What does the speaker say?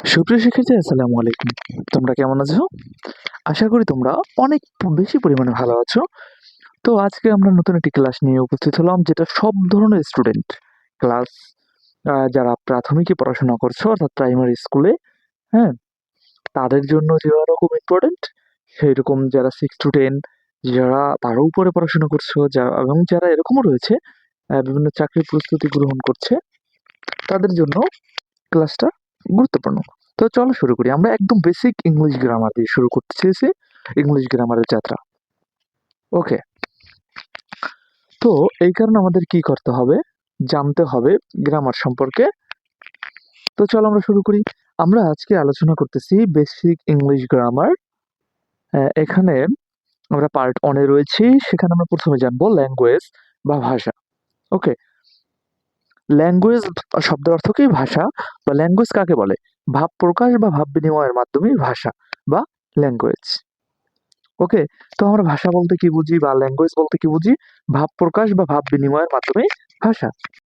সুপ্রিয় শিক্ষার্থী, আসসালামু আলাইকুম। তোমরা কেমন আছো? আশা করি তোমরা অনেক বেশি পরিমাণে ভালো আছো। তো আজকে আমরা নতুন একটি ক্লাস নিয়ে উপস্থিত হলাম, যেটা সব ধরনের স্টুডেন্ট ক্লাস যারা প্রাথমিকে পড়াশোনা করছো অর্থাৎ প্রাইমারি স্কুলে, হ্যাঁ? তাদের জন্য যেরকম ইম্পোর্টেন্ট, সেইরকম যারা 6 to 10 যারা তারও উপরে পড়াশোনা করছো এবং যারা এরকমও রয়েছে বিভিন্ন চাকরির প্রস্তুতি গ্রহণ করছে, তাদের জন্য ক্লাসটা গুরুত্বপূর্ণ। তো চলো শুরু করি। আমরা একদম বেসিক ইংলিশ গ্রামার দিয়ে শুরু করতে চেয়েছি, ইংলিশ গ্রামারের যাত্রা। ওকে। তো এই কারণে আমাদের কি করতে হবে? জানতে হবে গ্রামার সম্পর্কে। তো চলো আমরা শুরু করি। আমরা আজকে আলোচনা করতেছি বেসিক ইংলিশ গ্রামার। এখানে আমরা পার্ট 1 এ রয়েছি। সেখানে আমরা প্রথমে জানবো ল্যাঙ্গুয়েজ বা ভাষা। ওকে। ল্যাঙ্গুয়েজ শব্দের অর্থ কি? ভাষা। বা ল্যাঙ্গুয়েজ কাকে বলে? ভাব প্রকাশ বা ভাব বিনিময়ের মাধ্যমে ভাষা বা ল্যাঙ্গুয়েজ। ওকে। তো আমরা ভাষা বলতে কি বুঝি বা ল্যাঙ্গুয়েজ বলতে কি বুঝি? ভাব প্রকাশ বা ভাব বিনিময়ের মাধ্যমে ভাষা।